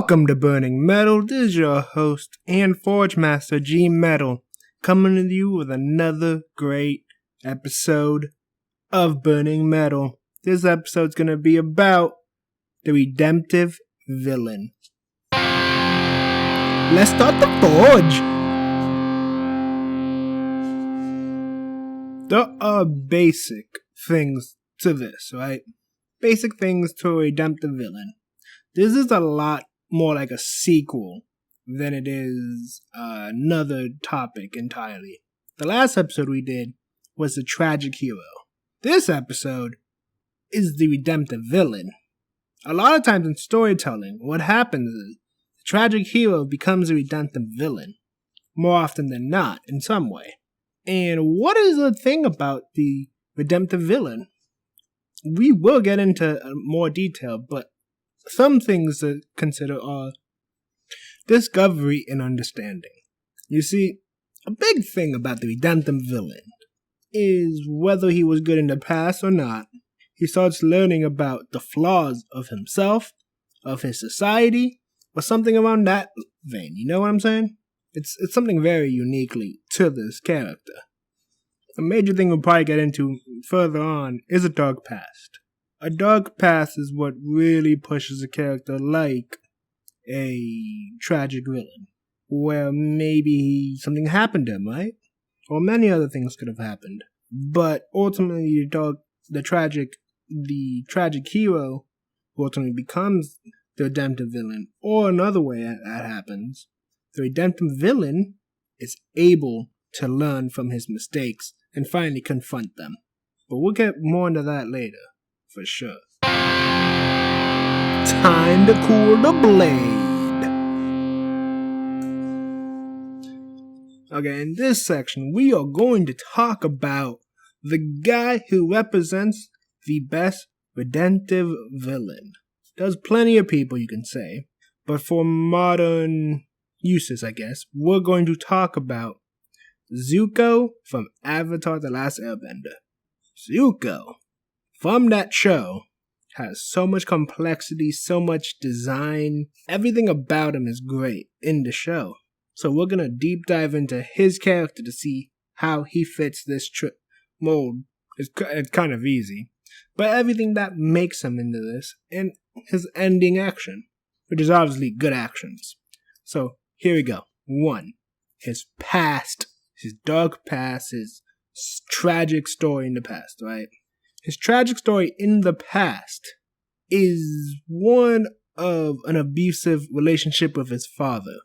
Welcome to Burning Metal. This is your host and Forge Master G Metal, coming to you with another great episode of Burning Metal. This episode's gonna be about the redemptive villain. Let's start the Forge! There are basic things to this, right? Basic things to a redemptive villain. This is a lot more like a sequel than it is another topic entirely. The last episode we did was the tragic hero. This episode is the redemptive villain. A lot of times in storytelling, what happens is the tragic hero becomes a redemptive villain. More often than not, in some way. And what is the thing about the redemptive villain? We will get into more detail, but some things to consider are discovery and understanding. You see, a big thing about the redemptive villain is whether he was good in the past or not, he starts learning about the flaws of himself, of his society, or something around that vein. You know what I'm saying? It's something very uniquely to this character. A major thing we'll probably get into further on is a dark past. A dark past is what really pushes a character like a tragic villain, where maybe something happened to him, right? Or many other things could have happened. But ultimately, the tragic hero who ultimately becomes the redemptive villain, or another way that happens, the redemptive villain is able to learn from his mistakes and finally confront them. But we'll get more into that later. For sure. Time to cool the blade. Okay, in this section, we are going to talk about the guy who represents the best redemptive villain. There's plenty of people you can say, but for modern uses, I guess, we're going to talk about Zuko from Avatar: The Last Airbender. Zuko, from that show, has so much complexity, so much design. Everything about him is great in the show. So we're going to deep dive into his character to see how he fits this mold. It's kind of easy. But everything that makes him into this, and his ending action, which is obviously good actions. So here we go. 1. His past, his dark past, his tragic story in the past, right? His tragic story in the past is one of an abusive relationship with his father.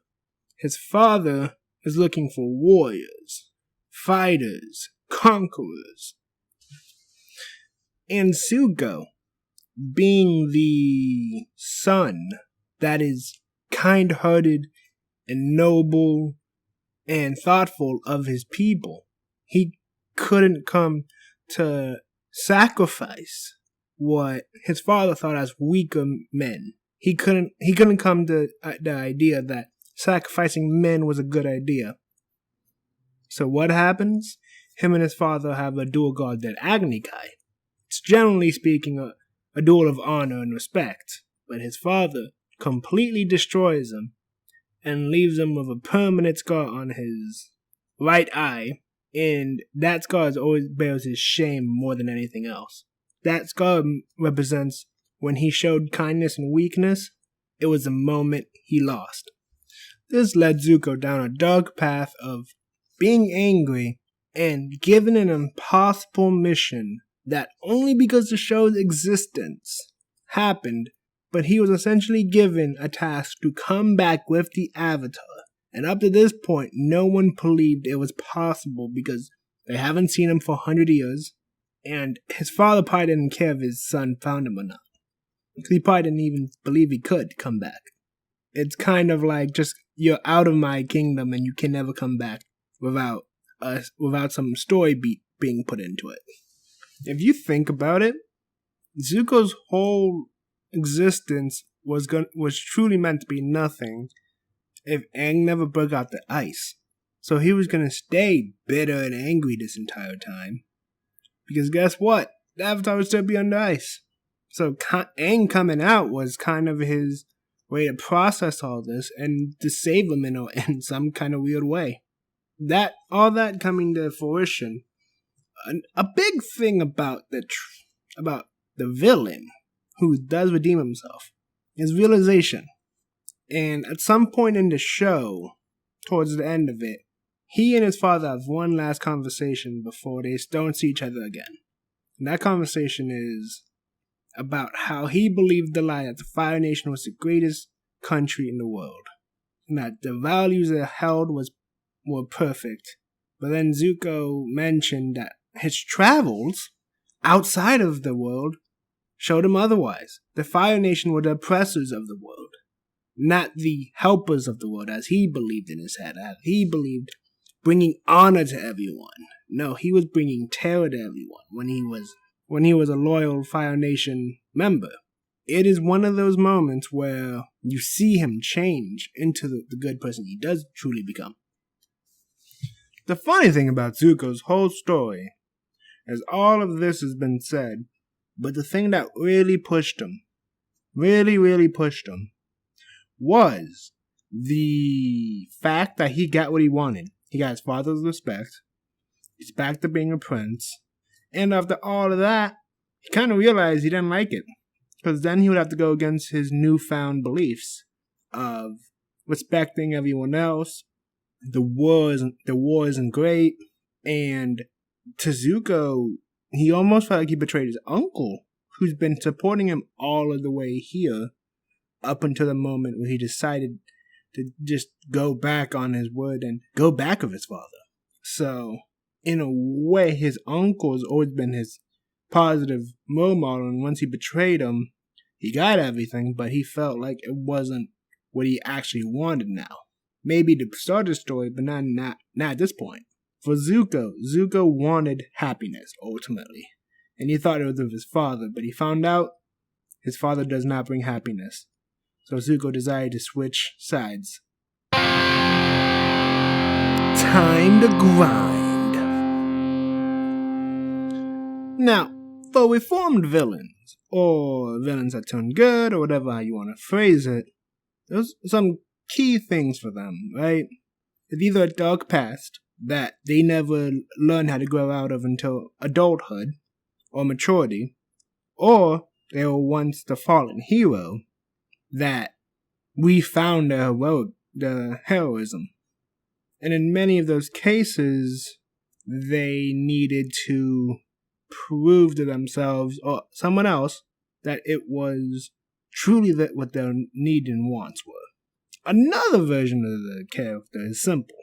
His father is looking for warriors, fighters, conquerors. And Zuko, being the son that is kind-hearted and noble and thoughtful of his people, he couldn't come to sacrifice what his father thought as weaker men. He couldn't come to the idea that sacrificing men was a good idea. So what happens? Him and his father have a duel called the Agni Kai. It's generally speaking a duel of honor and respect, but his father completely destroys him and leaves him with a permanent scar on his right eye. And that scar always bears his shame more than anything else. That scar represents when he showed kindness and weakness, it was a moment he lost. This led Zuko down a dark path of being angry and given an impossible mission that only because the show's existence happened, but he was essentially given a task to come back with the Avatar. And up to this point, no one believed it was possible because they haven't seen him for 100 years, and his father probably didn't care if his son found him or not. Because he probably didn't even believe he could come back. It's kind of like just, you're out of my kingdom and you can never come back without some story beat being put into it. If you think about it, Zuko's whole existence was truly meant to be nothing if Aang never broke out the ice. So he was going to stay bitter and angry this entire time. Because guess what? The Avatar would still be under ice. So Aang coming out was kind of his way to process all this and to save him in some kind of weird way. All that coming to fruition. A big thing about the villain who does redeem himself is realization. And at some point in the show, towards the end of it, he and his father have one last conversation before they don't see each other again. And that conversation is about how he believed the lie that the Fire Nation was the greatest country in the world. And that the values it held were perfect. But then Zuko mentioned that his travels outside of the world showed him otherwise. The Fire Nation were the oppressors of the world, not the helpers of the world, as he believed in his head. As he believed bringing honor to everyone. No, he was bringing terror to everyone when he was a loyal Fire Nation member. It is one of those moments where you see him change into the good person he does truly become. The funny thing about Zuko's whole story, as all of this has been said, but the thing that really pushed him, was the fact that he got what he wanted. He got his father's respect. He's back to being a prince. And after all of that, he kind of realized he didn't like it. Because then he would have to go against his newfound beliefs of respecting everyone else. The war isn't great. And to Zuko, he almost felt like he betrayed his uncle, who's been supporting him all of the way here, up until the moment where he decided to just go back on his word and go back of his father. So, in a way, his uncle has always been his positive role model, and once he betrayed him, he got everything, but he felt like it wasn't what he actually wanted now. Maybe to start the story, but not at this point. For Zuko wanted happiness, ultimately. And he thought it was of his father, but he found out his father does not bring happiness. So Zuko decided to switch sides. Time to grind. Now, for reformed villains, or villains that turn good, or whatever you want to phrase it, there's some key things for them, right? It's either a dark past that they never learn how to grow out of until adulthood or maturity, or they were once the fallen hero that we found the heroism. And in many of those cases, they needed to prove to themselves or someone else that it was truly what their needs and wants were. Another version of the character is simple.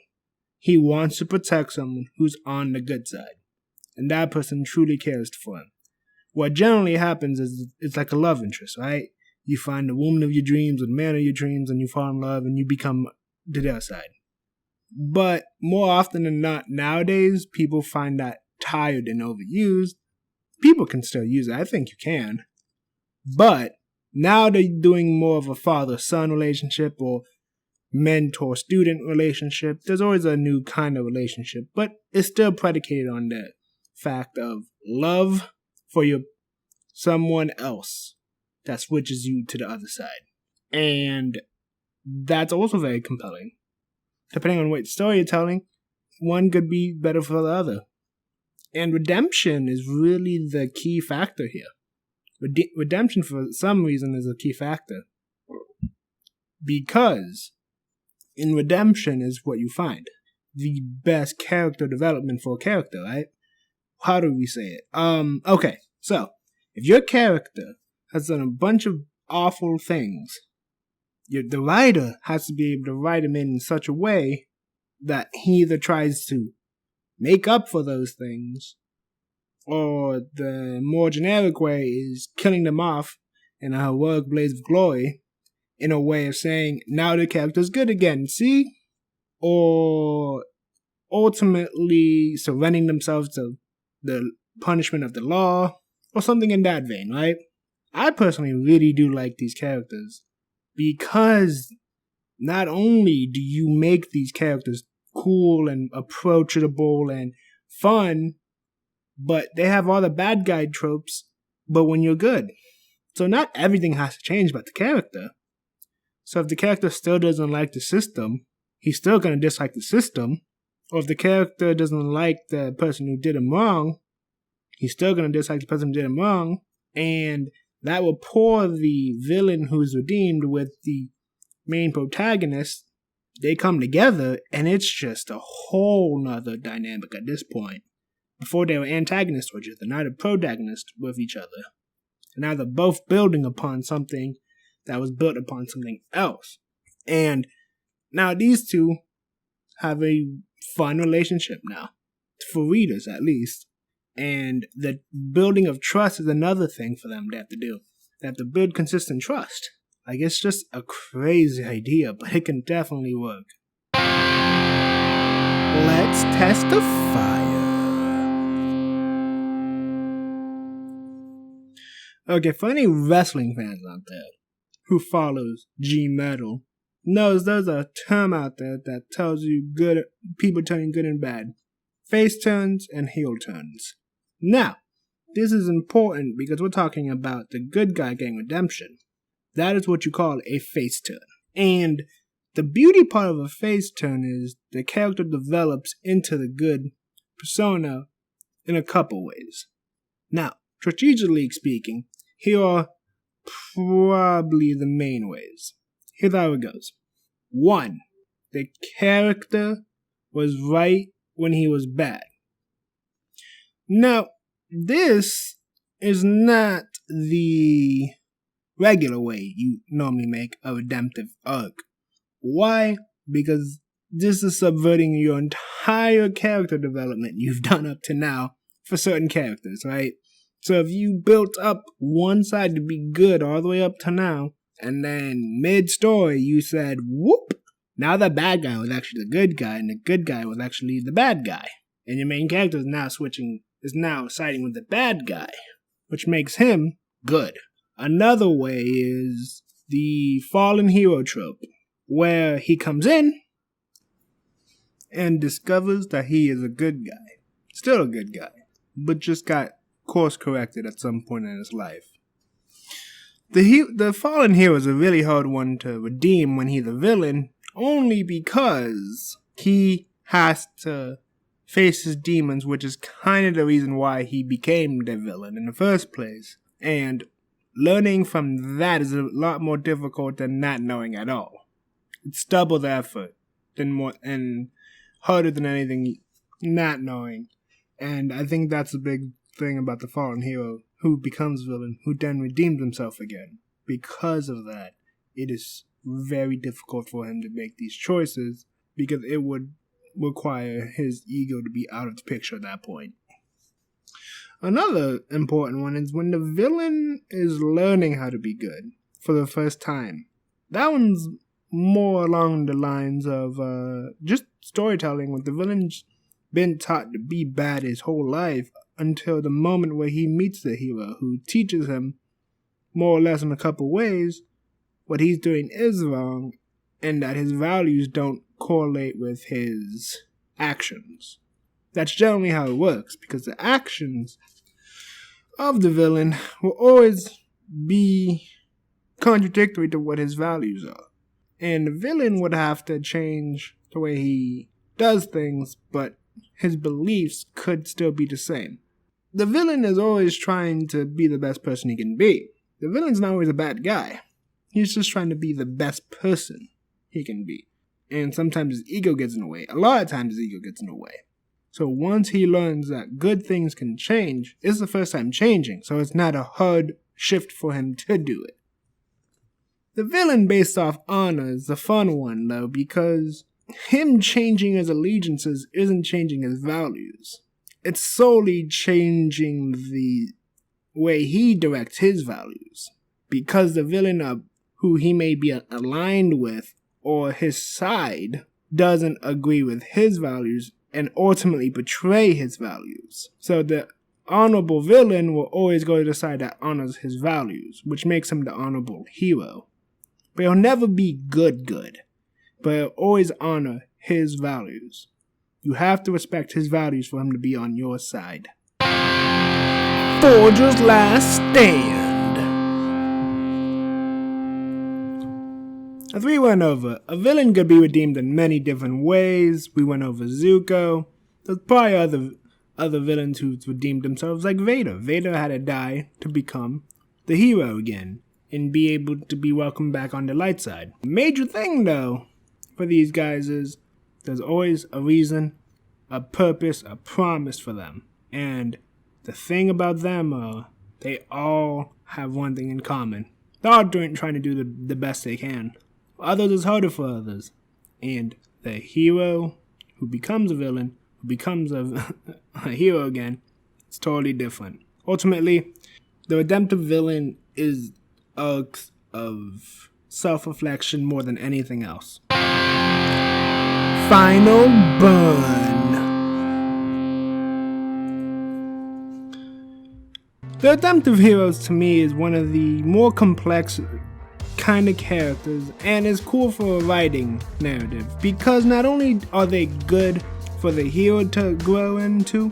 He wants to protect someone who's on the good side, and that person truly cares for him. What generally happens is it's like a love interest, right? You find the woman of your dreams or the man of your dreams, and you fall in love, and you become to their side. But more often than not, nowadays, people find that tired and overused. People can still use it. I think you can. But now they're doing more of a father-son relationship or mentor-student relationship. There's always a new kind of relationship, but it's still predicated on the fact of love for someone else that switches you to the other side. And that's also very compelling. Depending on what story you're telling, one could be better for the other. And redemption is really the key factor here. Redemption, for some reason, is a key factor. Because in redemption is what you find. The best character development for a character, right? How do we say it? Okay, so if your character has done a bunch of awful things, the writer has to be able to write him in such a way that he either tries to make up for those things, or the more generic way is killing them off in a heroic blaze of glory, in a way of saying, now the character's good again, see? Or ultimately surrendering themselves to the punishment of the law, or something in that vein, right? I personally really do like these characters, because not only do you make these characters cool and approachable and fun, but they have all the bad guy tropes, but when you're good. So not everything has to change about the character. So if the character still doesn't like the system, he's still going to dislike the system. Or if the character doesn't like the person who did him wrong, he's still going to dislike the person who did him wrong. And that will pour the villain who's redeemed with the main protagonist. They come together, and it's just a whole nother dynamic at this point. Before they were antagonists with each other, now they're protagonists with each other. And now they're both building upon something that was built upon something else. And now these two have a fun relationship now, for readers at least. And the building of trust is another thing for them they have to do. They have to build consistent trust. Like, it's just a crazy idea, but it can definitely work. Let's test the fire. Okay, for any wrestling fans out there who follows G-Metal, knows there's a term out there that tells you good people turning good and bad. Face turns and heel turns. Now, this is important because we're talking about the good guy getting redemption. That is what you call a face turn. And the beauty part of a face turn is the character develops into the good persona in a couple ways. Now, strategically speaking, here are probably the main ways. Here's how it goes. 1. The character was right when he was bad. Now, this is not the regular way you normally make a redemptive arc. Why? Because this is subverting your entire character development you've done up to now for certain characters, right? So if you built up one side to be good all the way up to now, and then mid-story you said, whoop, now the bad guy was actually the good guy, and the good guy was actually the bad guy. And your main character is now siding with the bad guy, which makes him good. Another way is the fallen hero trope, where he comes in and discovers that he is a good guy. Still a good guy, but just got course corrected at some point in his life. The fallen hero is a really hard one to redeem when he's a villain, only because he has to face his demons, which is kind of the reason why he became the villain in the first place. And learning from that is a lot more difficult than not knowing at all. It's double the effort and harder than anything not knowing. And I think that's a big thing about the fallen hero who becomes villain, who then redeems himself again. Because of that, it is very difficult for him to make these choices because it would require his ego to be out of the picture at that point. Another important one is when the villain is learning how to be good for the first time. That one's more along the lines of just storytelling, with the villain's been taught to be bad his whole life until the moment where he meets the hero who teaches him more or less in a couple ways what he's doing is wrong and that his values don't correlate with his actions. That's generally how it works, because the actions of the villain will always be contradictory to what his values are. And the villain would have to change the way he does things, but his beliefs could still be the same. The villain is always trying to be the best person he can be. The villain's not always a bad guy. He's just trying to be the best person he can be. And sometimes his ego gets in the way. A lot of times his ego gets in the way. So once he learns that good things can change, it's the first time changing, so it's not a hard shift for him to do it. The villain based off honor is the fun one, though, because him changing his allegiances isn't changing his values. It's solely changing the way he directs his values. Because the villain who he may be aligned with or his side doesn't agree with his values and ultimately betray his values. So the honorable villain will always go to the side that honors his values, which makes him the honorable hero. But he'll never be good, but he'll always honor his values. You have to respect his values for him to be on your side. Forger's Last Stand. As we went over, a villain could be redeemed in many different ways. We went over Zuko. There's probably other villains who redeemed themselves, like Vader. Vader had to die to become the hero again and be able to be welcomed back on the light side. The major thing, though, for these guys is there's always a reason, a purpose, a promise for them. And the thing about them, they all have one thing in common. They're all trying to do the best they can. For others, it's harder for others. And the hero who becomes a villain, who becomes a hero again, it's totally different. Ultimately, the redemptive villain is acts of self-reflection more than anything else. Final burn. The redemptive heroes to me is one of the more complex kind of characters and is cool for a writing narrative because not only are they good for the hero to grow into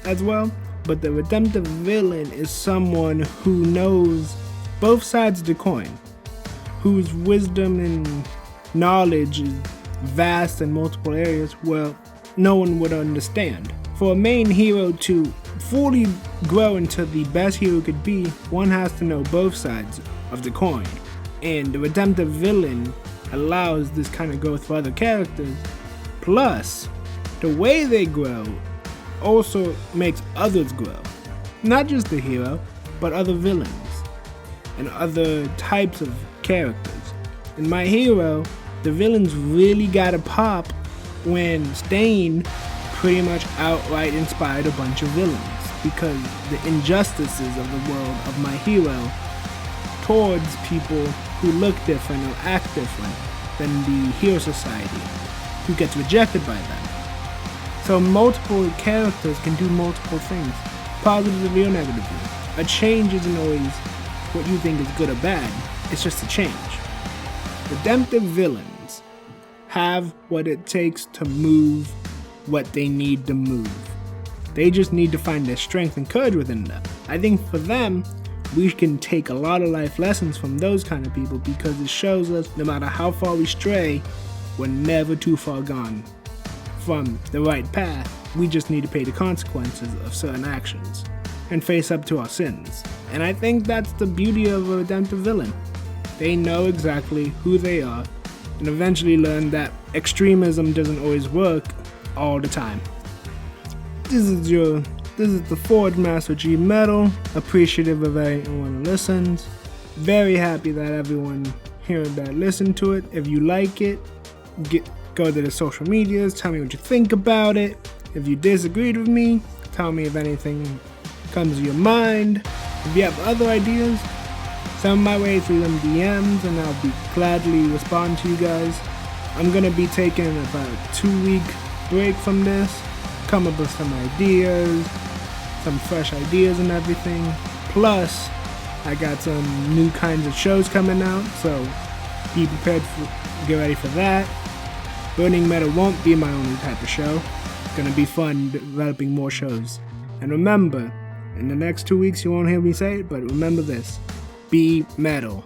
as well, but the redemptive villain is someone who knows both sides of the coin, whose wisdom and knowledge is vast in multiple areas where no one would understand. For a main hero to fully grow into the best hero could be, one has to know both sides of the coin. And the redemptive villain allows this kind of growth for other characters. Plus, the way they grow also makes others grow. Not just the hero, but other villains and other types of characters. In My Hero, the villains really got a pop when Stain pretty much outright inspired a bunch of villains because the injustices of the world of My Hero towards people who look different or act different than the hero society, who gets rejected by them. So multiple characters can do multiple things, positively or negatively. A change isn't always what you think is good or bad, it's just a change. Redemptive villains have what it takes to move what they need to move. They just need to find their strength and courage within them. I think for them, we can take a lot of life lessons from those kind of people because it shows us no matter how far we stray, we're never too far gone from the right path. We just need to pay the consequences of certain actions and face up to our sins. And I think that's the beauty of a redemptive villain. They know exactly who they are and eventually learn that extremism doesn't always work all the time. This is the Forge Master G Metal. Appreciative of everyone who listens. Very happy that everyone here that listened to it. If you like it, go to the social medias. Tell me what you think about it. If you disagreed with me, tell me if anything comes to your mind. If you have other ideas, send them my way through them DMs, and I'll be gladly respond to you guys. I'm gonna be taking about a 2-week break from this. Come up with some ideas, some fresh ideas and everything. Plus, I got some new kinds of shows coming out, so be prepared get ready for that. Burning Metal won't be my only type of show. It's gonna be fun developing more shows. And remember, in the next 2 weeks you won't hear me say it, but remember this: be metal.